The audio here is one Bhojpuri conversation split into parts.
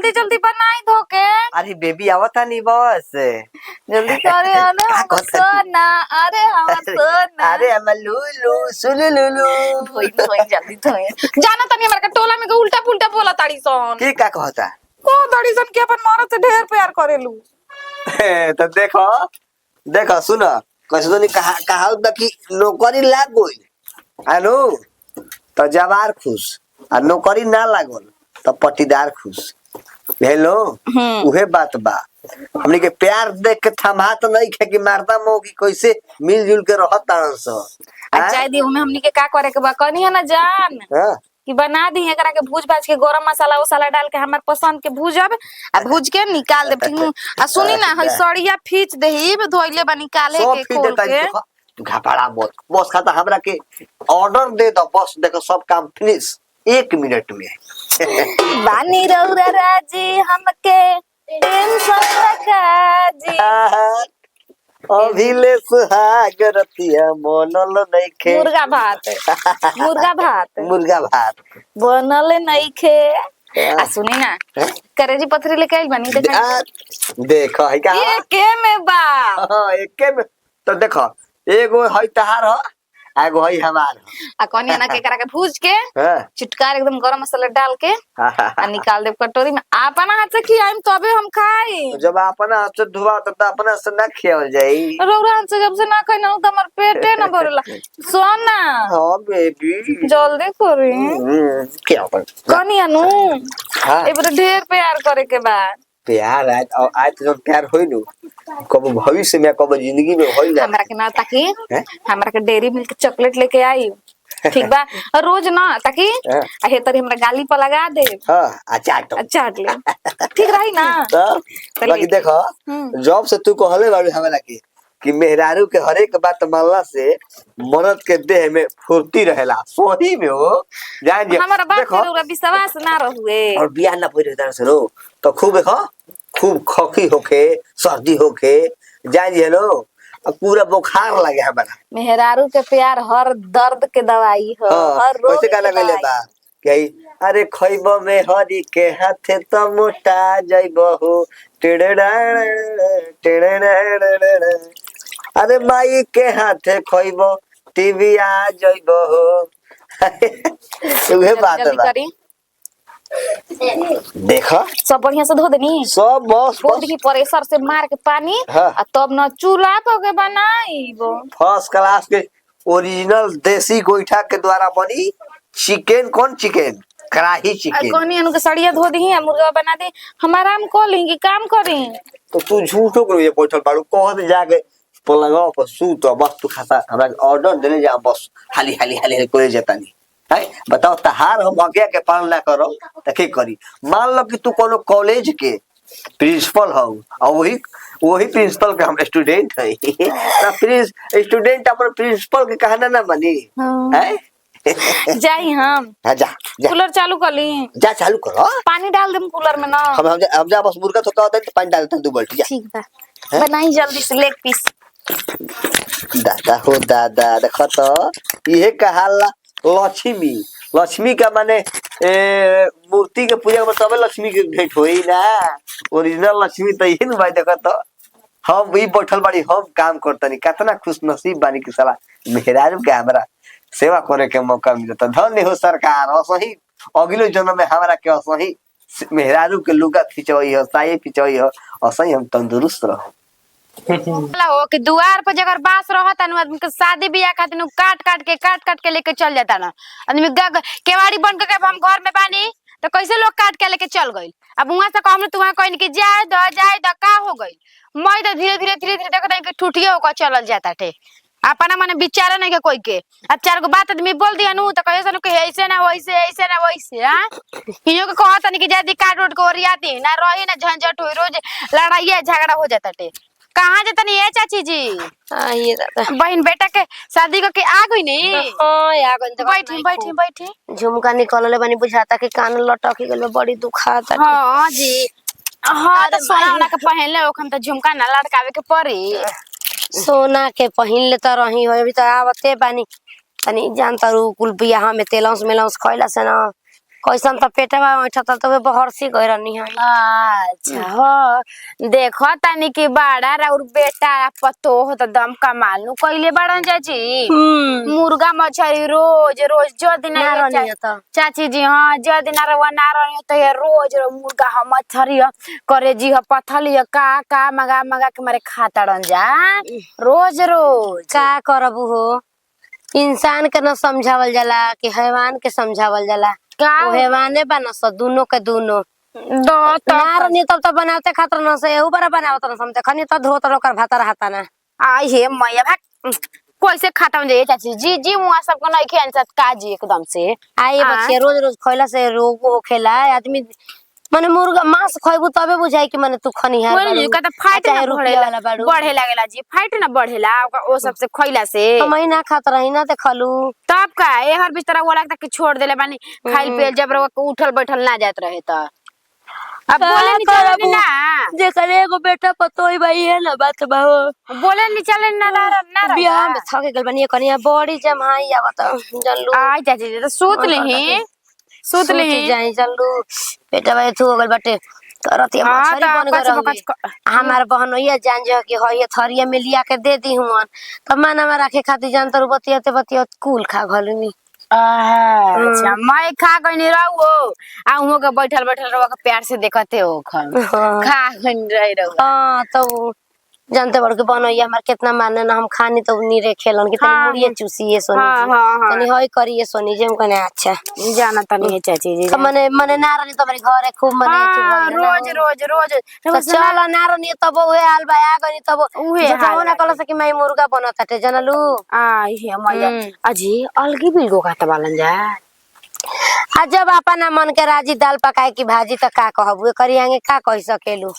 जल्दी जल्दी बनाई धो के। अरे बेबी आवता नहीं बस जल्दी करे अरे हमर सोना, अरे हमर सोना। अरे हमर लुलु सुलु लुलु धोई धोई जल्दी धोई। जाना तनी हमरा के टोला में के उल्टा पुल्टा बोला ताड़ी सन। की का कहता को ताड़ी सन के अपन मरद से ढेर प्यार करेलू। तो देखो देखो सुनो कैसे तो नहीं कहा कि नौकरी लाग गई आनो तो जवार खुश आ नौकरी ना लागल तो पट्टीदार खुश हेलो उहे बात बा। हमनी के प्यार देख के थमा तो नहीं खे कि मारता मौगी कैसे मिलजुल के रहता अच्छा दी हमनी के का करे के बा कनी है ना जान कि बना दी एकरा के भूज भाज के गरम मसाला उसाला डाल के हमर पसंद के भूजब आ भूज के निकाल दे ठीक आ सुनी ना हई सड़िया फीच देही धोइले बा निकाले के खोल के तू घापड़ा मत बस खाता हमरा के ऑर्डर दे दो बस देखो सब काम फिनिश 1 मिनट में बानी रौरा राजी हमके टेंशन लगा जी अभिले सुहाग रतिया मनल नइखे मुर्गा भात मुर्गा भात बनल नइखे। आ सुनी ना करेजी पथरी लेके आइल बानी देखो है का एके में बा हां एके में तो देखो एगो है तहार हो एगो है हमार आ कनिया ना के करा के भूज के चिटकार एकदम गरम मसाला डाल के आ निकाल देब कटोरी में। अपना हाथ से खियाइम तबे हम खाई। जब अपना हाथ से धुआ तो अपना से ना खियाल जाई रौरा हाथ से जब से ना खाई ना तो हमर पेटे ना भरेला। सोना हां बेबी जल्दी करी क्या पर कनिया नु ए बड़े ढेर प्यार करे के बा। प्यार आज तो प्यार होई नु कब भविष्य में कब जिंदगी में होई ना हमरा के ना ताकि हमरा के डेयरी मिल्क चॉकलेट लेके आई ठीक बा रोज ना ताकि हे तरी हमरा गाली पर लगा दे हां चाट ले ठीक रही ना। बाकी देखो जॉब से तू कहले बाड़ू हमरा के कि मेहरारू के हर एक बात मानला से मर्द के देह में फुर्ती रहेला सही में हो जान हमरा बात पे विश्वास ना रहुए और बियाह ना पड़े रहता से रो तो खूब देखो खूब खखी होके सर्दी होके जान जे नो पूरा बुखार लगे हमरा। मेहरारू के प्यार हर दर्द के दवाई हो हर रोग कैसे गाना गइले बा कि अरे खइबो में हरी के हाथे त मोटा जाइबो हो टेड़ड़ा अरे माई के हाथे खइबो टीवी आ जाइबो हो उहे बात बा। देखो सब बढ़िया से धो देनी सब बस देखी प्रेशर से मार के पानी आ तब न चूल्हा पे के बनाईबो फर्स्ट क्लास के ओरिजिनल देसी गोईठा के द्वारा बनी चिकन कौन चिकन कढ़ाई चिकन कोनी अनु के सड़िया धो दी मुर्गा बना दे हम आराम कर लेंगे काम करें। तो तू झूठो करो ये बैठल बाड़ू कहत जाके पलंगा पर सूत बस तू खाता हमरा ऑर्डर देने जा बस हाली हाली हाली कोई जतानी है बताओ तहार हम आज्ञा के पालन ना करो त के करी। मान लो कि तू कोनो कॉलेज के प्रिंसिपल हो और वही प्रिंसिपल के हम स्टूडेंट है त स्टूडेंट अपन प्रिंसिपल के कहना ना मानी है जाई हम जा कूलर चालू कर ली जा चालू करो पानी डाल दे कूलर में ना हम जा बस मुर्गा तो कहते हैं पानी डाल दे तू बाल्टी जा ठीक बा बनाई जल्दी से लेग पीस। दादा हो दादा देखो तो ये कहाला लक्ष्मी लक्ष्मी का माने मूर्ति के पूजा में तबे लक्ष्मी के भेंट होई ना ओरिजिनल लक्ष्मी तो यही भाई देखो तो हम भी बैठल बाड़ी हम काम करतनी कितना खुश नसीब बानी की साला मेहरारू के हमरा सेवा करे के मौका मिलता धन्य हो सरकार असही अगले जन्म में हमरा के असही मेहरारू के लुगा खिंचवाई हो साये खिंचवाई हो असही हम तंदुरुस्त रहो हो कि दुआर पर जगह बास रहता न आदमी के शादी बियाह खातिर काट काट के लेके चल जाता ना आदमी केवाड़ी बन के हम घर में बानी तो कैसे लोग काट के लेके चल गई। अब वहां से कहम तू वहां कहीं कि जाए द का हो गई मैं तो धीरे धीरे देखता कि ठुठिया होकर चलल जाता थे अपना माने विचार नहीं के कोई के अब 4 गो बात आदमी बोल दिया नु तो कहे सन के ऐसे ना वैसे हां इयो के कहत नहीं कि जल्दी काट उठ के ओरियाती ना रही ना झंझट होई रोज लड़ाई झगड़ा हो जाता थे। कहाँ जाता नहीं है चाची जी ये दादा बहन बेटा के शादी करके आ गई नहीं हां आ गई बैठी झुमका निकलले बनी बुझाता कि कान लटक गेल बड़ी दुखाता। हां जी हां तो सोना के पहन ले ओखन तो झुमका ना लटकावे के पड़ी सोना के पहन ले तो रही हो अभी तो आवते बानी तनी जानता रू कुल बियाह में तेलौस मेलौस खइला से ना कैसन तो पेटवा उठता तो बहरसी गई रहनी है। अच्छा हो देखो तानी की बाड़ा और बेटा पतो हो तो दम कमाल नु कइले बाड़न चाची। मुर्गा मछली रोज रोज जो दिन ना रहनी है तो चाची जी हाँ जो दिन रवा ना रही तो ये रोज मुर्गा ह मछली ह करे जी ह पथली ह का मगा मगा के मारे खाता रन जा रोज रोज का करबू हो। इंसान के न समझावल जाला कि हैवान के समझावल जाला। का वो हैवाने बना स दोनों के दोनों दो ना रहनी तब तो बनाते खातर न से एहू बरा बनावत न समते खनी तो धोत ओकर भाता रहता ना। आई हे मैया भाग कैसे खाता जाए चाची जी जी मुआ सबको नहीं खेन सत काजी एकदम से आई बच्चे रोज रोज खइला से रोग होखेला आदमी माने मुर्गा मांस खइबू तबे बुझाई कि माने तू खनिहार बोले का तो फाइट ना रुपया वाला बाड़ू बढ़े लागेला जी फाइट ना बढ़ेला ओ सब से खइला से हम ही ना खात रही ना ते खलू तब का ए हर बिस्तरा वो लगता कि छोड़ देले बानी खाइल पियल जब उठल बैठल ना जात रहे त अब बोले नहीं चले ना जे करे एगो बेटा पतोई भाई है ना बात बाहो बोले नहीं चले ना बियाह में थके गल बनी कनिया बड़ी जमाई आवत जल्लू आई चाची जी तो सूत ली जाई जल्लू बेटा भाई तू हो गल बाटे करती मछली बन गई हमार बहनोइया जान जो कि हई थरिया में लिया के दे दी हुन तब माना में रखे खातिर जान तर बतियाते कुल खा घलनी। अच्छा मैं खा गई रहो आ उहो के बैठल बैठल रहो के प्यार से देखते हो खा गई रही रहो हां तो जानते बड़ के बनैया हमार कितना माने ना हम खानी तो नीरे खेलन कि तनी मुड़िए चूसीए सोनी जी तनी हई करिए सोनी जी हम कने अच्छा जाना तनी है चाची जी मने मने नारनी तो मेरे घरे खूब मने रोज रोज रोज तो चल नारनी तब ओए हाल बा आ गनी तब उहे हाल ना कल सकी मैं मुर्गा बनत टे जानलू आई हे मैया अजी अलगी बिलगो खाता बालन जा आ जब अपना मन के राजी दाल पकाए की भाजी त का कहबू करियांगे का कह सकेलू।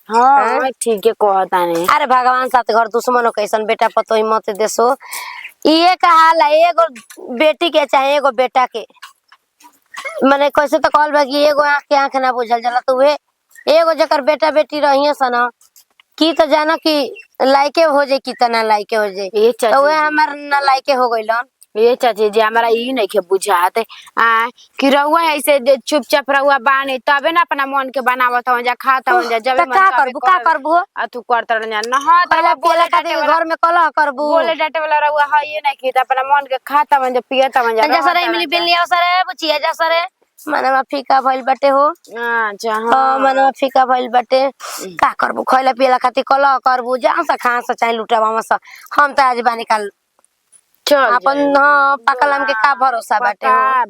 हाँ ठीक है कहता नहीं अरे भगवान साथ घर दुश्मनों कैसन बेटा पतोही मत देसो ये का हाल है एगो बेटी के चाहे एगो बेटा के माने कैसे तो कहल बा कि एगो आंख के आंख ना बुझल जाला तो वे एगो जकर बेटा बेटी रहिए सन की तो जाना कि लाइके हो जाए कितना लाइके हो जाए तो वे हमार ना लाइके हो गइलन ये चाची जी हमारा ई नहीं के बुझाते कि रहुआ ऐसे चुपचाप रहुआ बानी तबे ना अपना मन के बनावत हो जा खाता हो जा जब का करबू आ तू करत रह ना हां पहले बोले डाटे घर में कलह करबू बोले डाटे वाला रहुआ है ये नहीं कि अपना मन के खाता हो जा पियता हो जा जैसा रे मिली बिल्ली सरे बुचिया जैसा रे मनवा फीका भइल बाटे हो। अच्छा हां मनवा फीका भइल बाटे का करबू खइला पियला खातिर कलह करबू जा सा खा सा चाहे लुटावा सा हम त आज बानी काल अपन हां पकलम के का भरोसा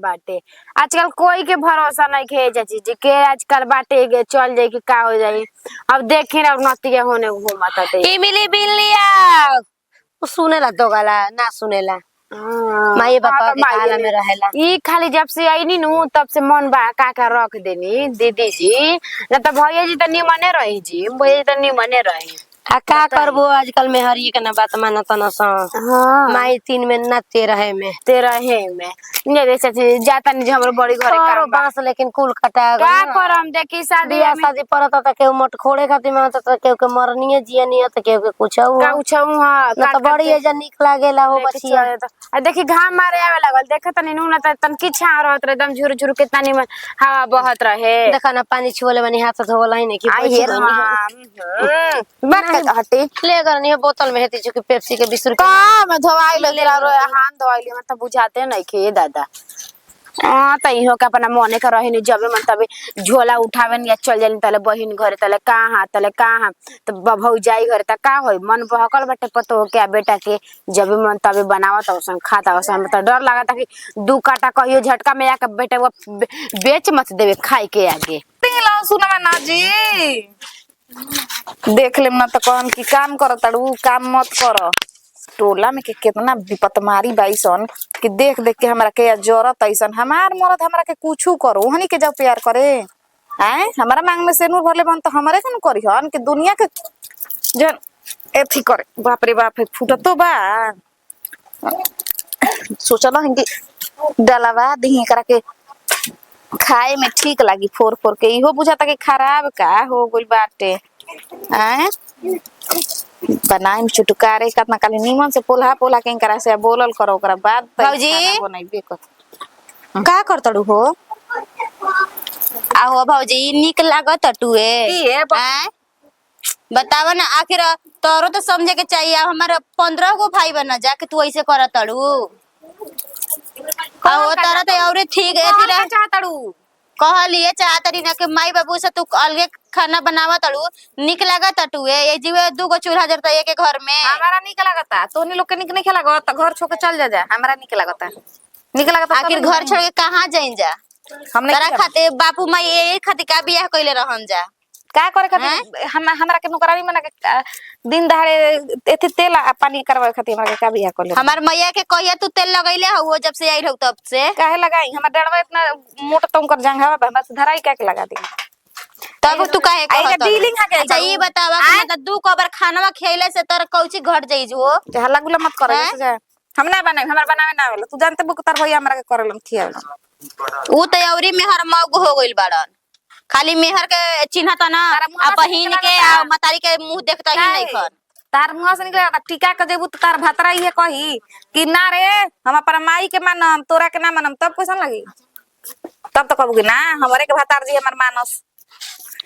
बाटे आजकल कोई के भरोसा नहीं खे चाची जी के आजकल बाटे के चल जाए कि का हो जाई अब देखे ना नतिया होने घुमाता ई मिली बिल्लिया सुनेला दोगला ना सुनेला माई बापा के काला में रहेला ई खाली जब से आईनी नु तब से मन बा का रख देनी दीदी जी ना तो भैया जी तो निमने रही जी भैया तो निमने रही का करबो आजकल में हर एक ना बात मानत न स हां माई 3 में ना 13 में ने जैसे जाता नहीं हमरो बड़ी घरे काम बास लेकिन कुल कटा का करम देखी शादी परत त के मट खोड़े खातिर में त के के मरनीए जियनीए त के कुछौ हां ना त बड़ी एजा निक लागेला हो बचिया आ देखी घाम मारे आवे लागल देखे तनी नु ना त तन की छा रहत रे एकदम झुर झुर कितना नी हवा बहत रहे देखा ना पानी छुले बनी हाथ धोवला ही नहीं कि हटे ले करनी है बोतल में हेती चुकी पेप्सी के 20 रुपया का में धोवाई ले हाथ धोवाई में त बुझाते नहीं खे दादा त इहो का अपना मने का रहे नहीं जबे मन तबे झोला उठावे या चल जानी तले बहिन घरे तले कहां त बभौ जाई घरे त का होई मन बहकल बाटे पतो के बेटा के जबे मन तबे बनावत औसन खाता औसन त डर लागता कि 2 काटा कहियो झटका में आके बेटा वो बेच मत देवे खाई के आगे पीला सुनवा ना जी देख लेम ना तो कहन की काम कर तड़ू काम मत कर टोला में के कितना विपत मारी बाईसन कि देख देख के हमरा के जरूरत ऐसन हमार मरद हमरा के कुछू करो हनी के जाओ प्यार करे हैं हमारा मांग में सेनूर भरले बन तो हमरे कन करी हन कि दुनिया के जन एथी करे बाप रे बाप फुटत तो बा सोचला हिंदी डलावा दी करा के खाए में ठीक लगी फोर फोर के इहो बुझाता कि खराब का हो गइल बाटे हैं बनाई चुटकारे कितना काली नीमन से पोला के करा से बोलल करो ओकरा बाद भौजी बनाइबे कर का करतड़ू हो आहो भौजी निक लागत टुए ये बतावा ना आखिर तोरो तो समझे के चाहिए। अब हमारे 15 गो भाई बना जाके तू ऐसे करत तड़ू। आहो तारा तो और ठीक है कौन का चाहतड़ू कहलिए चाहतरी ना कि माई बाबू से तू अलगे खाना बनावा तड़ू निक लागत टुए ये जीवे 2 गो चूल्हा जरता एक घर में। हमारा निक लागता तोनी लोग के निक नहीं लागत घर छोड़ के चल जा हमारा निक लागता आखिर घर छोड़ के कहाँ जाइन जा हम तारा नहीं खाते बापू माई ये खातिर का बियाह कइले रहन जा। का करे खातिर हमरा के नौकरानी मना के दिन दहाड़े एथी तेल आ पानी करवाए खातिर हमरा के का बियाह कर ले हमार मैया के कहिया तू तेल लगैले हो जब से आई रहो तब से काहे लगाई हमरा डरवा इतना मोटा तुम कर जंघावा बा बस धराई का के लगा दी तब तू काहे आइगा कहत डीलिंग है के अच्छा ये बतावा कि मतलब 2 कबर खाना खइले से तर कौची घट जाई जो हल्ला गुला मत कर हम ना बनाई हमरा बनावे ना आवेला तू जानते बुक तार भैया हमरा के करलन खियावेला ऊ तो औरी मेहर मौग हो गइल बाड़न खाली मेहर के चिन्हता ना आ बहिन के आ मतारी के मुंह देखता ही नहीं खन तार मुंह से निकले टीका के देबू तो तार भातरा ये कही कि ना रे हम अपन माई के मानम तोरा के ना मानम तब कैसन लगी तब तो कहबू कि ना हमरे के भातार जी हमर मानस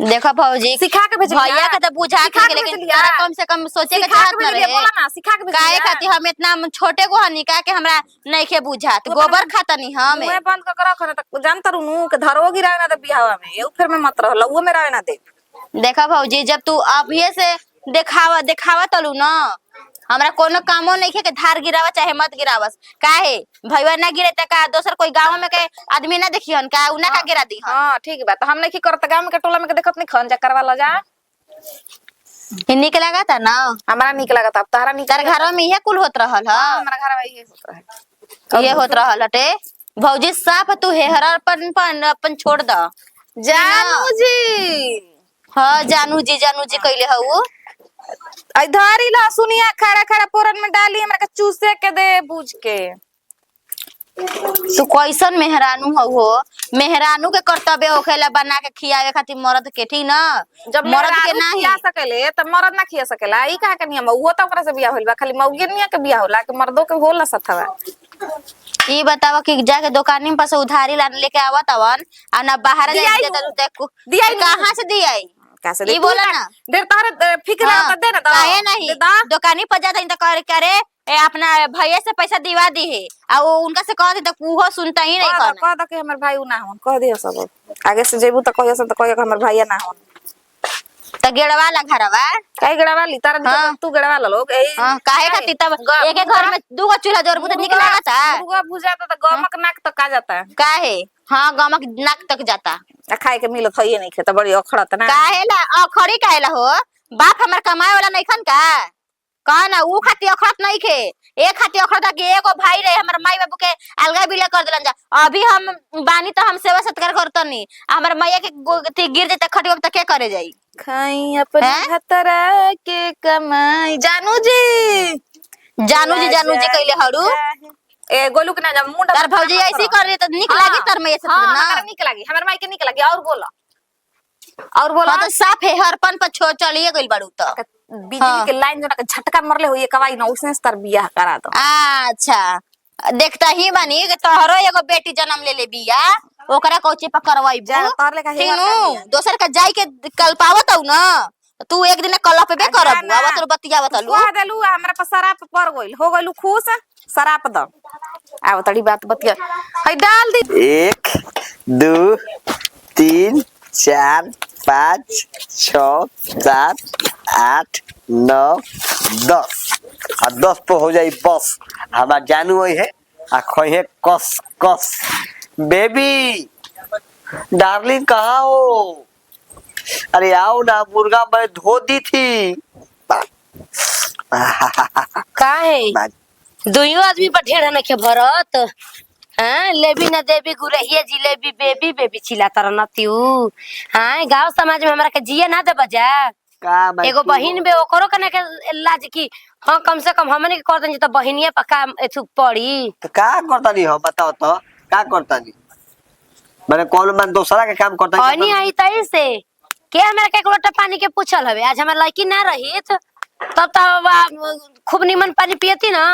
देखो भौजी सिखा के भेज भैया के तो बुझा के लेकिन तारा कम से कम सोचे के चाहत न रहे बोला ना सिखा के भेज काहे खातिर हम इतना छोटे को हनी का के हमरा नहीं के बुझात गोबर खाता नहीं हम मैं बंद कर रख ना तक जानता रहू के धरो गिरावे ना दे बियाहवा में ये फिर में मत रह लउओ में रहे ना दे देखा भौजी जब तू अभी से देखावा तलू ना हमरा कोनो कामो नहीं के धार गिरावा चाहे मत गिरावस काहे भईवा ना गिरे त का दोसर कोई गांव में के आदमी ना देखियन का उना का गिरा दी हां ठीक बा तो हम नहीं की करत गांव में के टोला में के देखत नहीं खन जा करवा ल जा निक लागता ना हमरा निक लागत अब तारा निक तार घर में ये कुल होत रहल ह हमरा घर में ये होत रहे ये होत रहल हटे भौजी साफ तू हेहरपन छोड़ द जानू जी हां जानू जी कइले हऊ इधर ही लहसुनिया खड़ा खड़ा पोरन में डाली हमरा के चूसे के दे बूझ के तू कैसन मेहरानू हो मेहरानू के कर्तव्य होखेला बना के खियावे खातिर मर्द के ठीक ना जब मर्द के नहीं खिया सकेले त मर्द ना खिया सकेला ई कहा के नियम वो तो ओकरा से बियाह होइल बा खाली मौगिनिया के बियाह होला कि मर्दों के होला सथवा ई बतावा कि जाके दुकानी पर से उधारी लान लेके आवत अवन आ ना बाहर जाके देख दियाई कहां से दियाई कैसे ई बोला ना देर तारे फिक्र हाँ, दे ना काहे नहीं दुकानी पर जाता तो करे ए अपना भैया से पैसा दिवा दी है आ वो उनका से कह दे तो वो सुनता ही नहीं कहना कह द के हमर भाई ना होन कह दियो सब आगे से जेबू त कहियो सब त कहियो हमर भैया ना होन तो गेड़वा ला घरवा काहे गड़वा ली तारा तू गड़वा ल लोग ए हां काहे खातिर तब एक घर में 2 गो चूल्हा जोरबू तो निक लागता दुगो बुझाता त गमक नाक तक आ जाता काहे हां गमक नाक तक जाता आ खाए के मिलत हइए नहीं खे त बड़ी अखड़त ना काहे ला अखड़ी काहे ला हो बाप हमर कमाए वाला नहीं खन का ना ऊ खाती अखड़त नहीं खे एक खाती अखड़ता कि एगो भाई रहे हमर माई बाबू के अलगा बिला कर देलन जा अभी हम बानी तो हम सेवा सत्कार करतनी हमर मैया के गिर जाता खटियो त के करे जाई खाई अपने हतरा के कमाई जानू जी कइले हड़ू ए गोलू के ना जब मुंडा तार भौजी ऐसी कर रही त निक लागी तार मैया से हां ना हमरा निक लागी हमर माई के निक लागी और बोला तो साफ है हरपन पर छोड़ चलिए गइल बाड़ू तो बिजली के लाइन जोना के झटका मरले होई कवाई ना उसने तार बियाह करा दो अच्छा देखता ही बानी कि तोहरो एगो बेटी जन्म ले बिया ओकरा कोची पर करवाई जा तार ले का ठीक दोसर का जाई के कल पावत हूं ना तू एक दिन कल पे करब अब तो बतिया बतालू कह देलू हमरा पर शराब पर गइल हो गइलू खुश शराब द आव तड़ी बात बतिया हई डाल दी 1 2 3 4 5 6 7 8 9 10 आ 10 पे हो जाई बस हमार जानू वही है आ खोहे कस कस बेबी डार्लिंग कहाँ हो अरे आओ ना मुर्गा मैं धो दी थी का है दुइयो आदमी पर ढेर न के भरत हां लेबी न देबी गुरहिया जिलेबी बेबी बेबी चिल्लाता रहनतिऊ हां गांव समाज में हमरा के जिए ना दे बजा का एगो बहिन बे ओकरो कने के लाज की हां कम से कम हमने के कर दन त बहिनिया पर काम एथु पड़ी तो का करता नहीं हो बताओ तो का करता नहीं मैंने कौन मन दूसरा के काम करता है नहीं आई तई से के हमरा के एक लोटा पानी के पूछल हवे आज हमर लड़की ना रही तब तो खूब निमन पानी पियती ना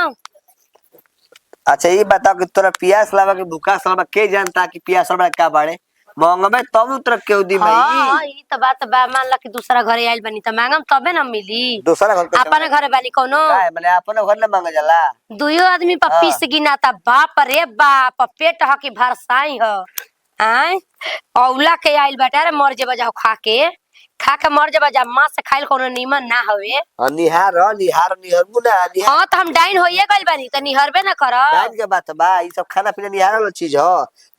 अच्छा ये बताओ कि तोरा पियास लावा के भूखा सलावा के जानता कि पियास लावा का बाड़े मांगबे तब उतर के दी हाँ भाई ई तो बात बा। मान ला कि दूसरा घरे आइल बनी त मांगम तबे न मिली। दूसरा घर पे अपने घरे बानी कोनो काय माने अपन घर ले मांगे जाला दुयो आदमी पर हाँ। पीस गिनाता। बाप रे बाप पेट ह कि भरसाई ह। आय औला के आइल बाटे रे मर जेबा जाओ खा के मर जेबा जा। मां से खाइल कोनो नीमन ना हवे। निहार मुना निहार हाँ तो हम डाइन होइए गइल बानी त निहरबे ना कर। डाइन के बात बा ई सब खाना पीना निहार वाला चीज ह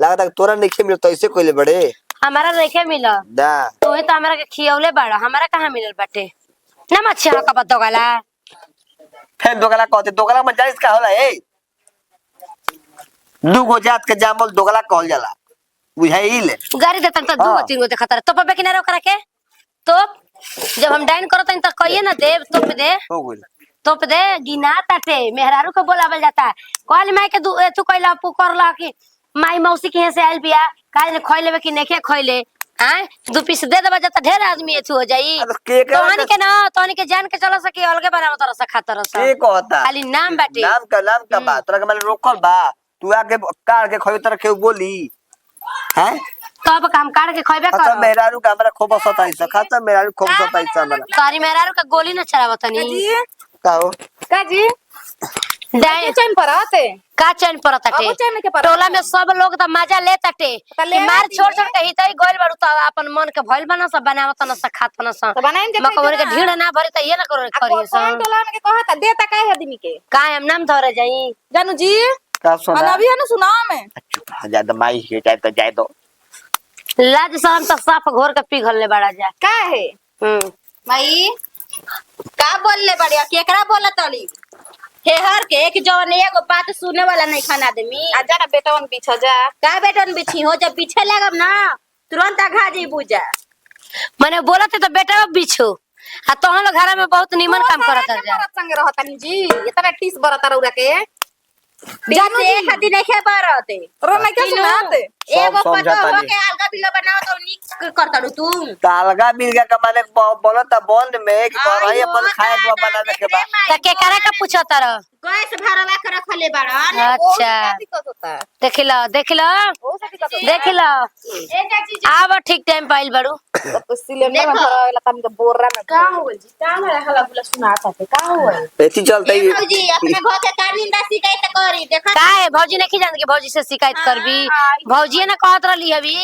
लागत है तोरा नहीं मिलत ऐसे कोइले बड़े हमारा नइखे मिलल। दा तू तो हमरा के खियौले बाड़ा हमारा कहाँ मिलल बाटे। ना मच्छी का बतो गला फिर दोगला कहते दोगला में जाइस का होला ए दू गो जात के जामल दोगला कहल जाला बुझाइल गाड़ी देतन त दू हाँ। तीन गो देखतर तो पे किनारे ओकरा के तो जब हम डाइन करतन त कहिए ना देव तो पे दे हो गइल तोप दे गिना ताटे मेहरारू को बोलावल जाता। कल माई के तू कहला पुकरला कि माई मौसी के से आइल बिया काहे खइ लेबे कि नेखे खइले आय 2 पीस दे देबा जाता ढेर आदमी एथु हो जाई। अब के तोहनी के ना तोहनी के जान के चला सकी अलगे बनाव तरह से खातर स के कहता खाली नाम बाटे। नाम का बात तोरा के माने रोकल बा तू आके काट के खइ तरह के बोली हैं तब काम काट के खइबे अच्छा कर। मेहरारू का हमरा खूब 27 खाता मेहरारू खूब 27 हमरा तारी मेहरारू के गोली न चलावतनी का हो का जी डाइन चैन पर आते का चैन परताटे अब चैन के पर टोला में सब लोग त मजा लेताटे त ले कि मार आती छोड़ छोड़ के हितई गोइल बारू त अपन मन के भइल बना सब बनावत न स खात न स तो बनाइन के मकबर के ढीड़ ना भरी त ये ना करिए स कौन टोला में के कहता देता काहे आदमी के काहे हम नाम धरे जाई। जानू जी का सुना अभी है ना सुनाओ में चुप ज्यादा माई के जाए तो लाज शरम त साफ घोर के पिघल ले बड़ा जा। का है माई का बोलले बढ़िया केकरा बोला तली हेहर के कि जवन एगो बात सुने वाला नहीं खाना आदमी आ जा ना बेटवन पीछे जा का बेटन बिछी हो जब पीछे लगब ना तुरंत आघा जी बुझा माने बोलत त बेटा बिछो आ तोहन लोग घर में बहुत निमन काम करत जा। मरत संगे रहतनी जी इतना टीस बरत रउरा के जानू जी खाती नहीं खे बारते रो नहीं क्या सुनाते एगो सब पता समझाता हो नहीं। के अलगा बिल्ला बनाओ तो निक करतड़ू तुम तालगा मिल का माने बोलत बंद में कि बरई अपन खाए के बनावे के बा त के करे का पूछो तर गैस भरवा के रखले बाड़न अच्छा दिक्कत होता है देख लो बहुत सा दिक्कत होता देख लो ए चाची आब ठीक टाइम पाइल बारू है तो सिलेंडर में देखो। भरावेला तम के बोरा में का हो जी का मेरा हला बुला सुनाता है का हो ऐसी चलते ए भौजी अपने घर के कानिंदा शिकायत करी देखा का है भौजी नहीं जान के भौजी से शिकायत करबी भौजी ने कहत रहली हबी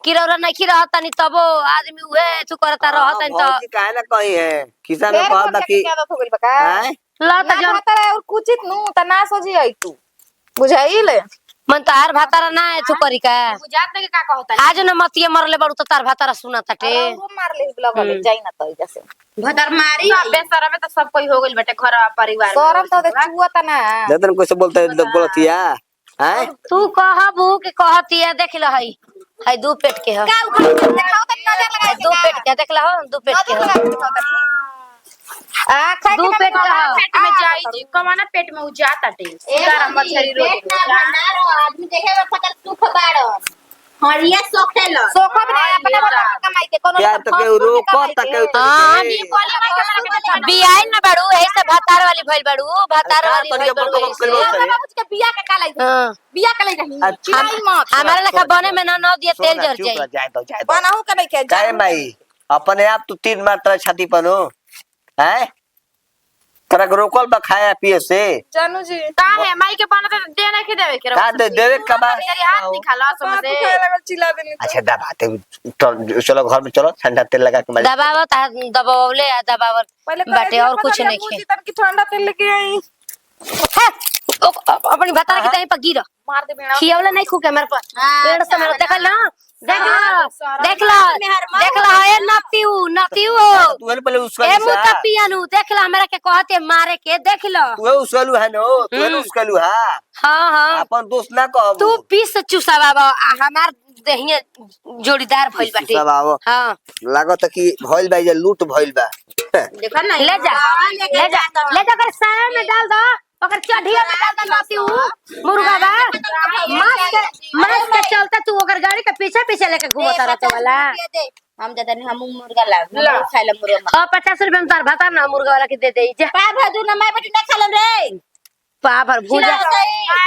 कि रौरा नहीं रहत तनी तबो आदमी उहे तू करता रहत तनी भौजी काहे ना कही है किसान ने ढेर कहत बच्चा कि के आदत हो गइल बा का हैं ल त ना जन खाता है और कुछ नु त ना सोजी आई तू बुझाइल मन तार भातारा ना है तू करी का बुझात नहीं का कहता आज न मतिए मरले बड़ू तो तार भातारा सुना ताटे वो मार ले लगल जाई ना तो जैसे भदर मारी बेसरा में तो सब कोई हो गइल बेटे घर परिवार शरम तो देख चुआ त ना ददन कैसे बोलता है बोलतिया हैं तू कहबू कि कहतिया देख ल हई 2 पेट के ह का उखड़ देखाओ त नजर लगा 2 पेट के देख ल हो 2 पेट के ह आ खाए 2 पेट का ह पेट में जाई जी कमाना पेट में उजा ताटे गरम मछली रोटी पेट ना भंडार हो आदमी देखे में पता सुख बाड़न हरिया सोखेल सोखब ना अपने बता कमाई के कोनो क्या तो के रोको त के हां बोले बियाह ना बड़ू एही से भातार वाली भइल बड़ू भातार वाली भइल बड़ू एही से। बाबूजी के बिया के कालाई हां बिया के लई रही अच्छा। चिराई मत हमारा लेखा बने में ना न दिए तेल जर जाई जाए तो बनाऊ के नहीं के काहे माई अपने आप तू 3 मात्रा छाती पनो हैं तोरा के रोकल बा खाया पिए से जानू जी का है माई के बनत दे नहीं के देवे के का दे देवे का बा तेरी हाथ निकाला समझ बात खाए लगल चिल्ला देनी अच्छा दबाते चलो घर में चलो ठंडा तेल लगा के मजा दबावत दबावले दबावत पहले बाटे और कुछ नहीं खे तन की ठंडा तेल लेके आई अपनी भातार के तहीं पर गिर मार दे बेड़ा खियवले नहीं खूके मेरे पर पेड़ से मेरे देख लो देख लो ए नतिऊ तू पहले उसका ए मुता पियानु देख लो हमरा के कहते मारे के देख लो तू उसकलू है नो तू उसकलू हां हां हां अपन दोस्त ना कहबू तू पीस चूसा बाबा हमार देहिए जोड़ीदार भइल बाटे सब आवो हां लागत कि भइल बा ये लूट भइल बा देखा नहीं ले जा कर साया में डाल दो ओकर चढ़िया में डाल दो नतिऊ मुर्गा बा मास के चलते तू ओकर गाड़ी के पीछे पीछे लेके घूमत रहत वाला हम ज्यादा नहीं हम मुर्गा ला खाए ला मुर्गा हां 50 रुपए में तार भाता ना मुर्गा वाला के दे दे जा का भादू ना माई बेटी ना खालन रे पावर भूजा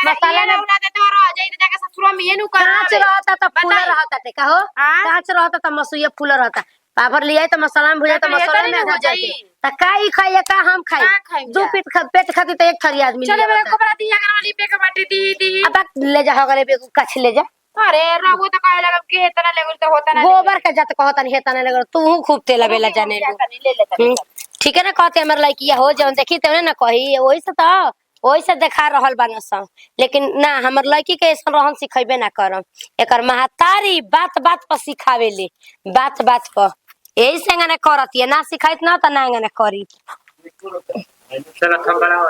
मसाला में ना देते रह जाई तो जाके ससुर में ये नु कर कांच रहता तो फूल बताई। रहता ते कहो हाँ? कांच रहता तो मसुइया फूल रहता पावर लिया तो मसाला में भूजा तो तो ये मसाला तो में नहीं हो हो जाए जाई। त का ई खाइए का हम का खाई खाइम दो जा? पेट खाती तो एक थरी आदमी चले लिया मेरे होता। कपड़ा दिया करवाली पे के बाटी दी अब ले जा हो गले बेगू कछ ले जा अरे रघु तो कहे लगा कि इतना लेगुल तो होता ना गोबर के जात कहता नहीं हेता नहीं लगे तू खूब तेला बेला जाने लू ले ले ठीक है ना कहते हमर लड़किया हो जवन देखी तब ना कही वही से तो वही से देखा रहल बान सब लेकिन ना हमर लड़की के ऐसा रहन सिखेबे ना करम एकर महतारी बात बात पर सिखावेले बात बात पर यही से ना करती है ना सिखाइत ना तो ना करी चला थम बड़ा हो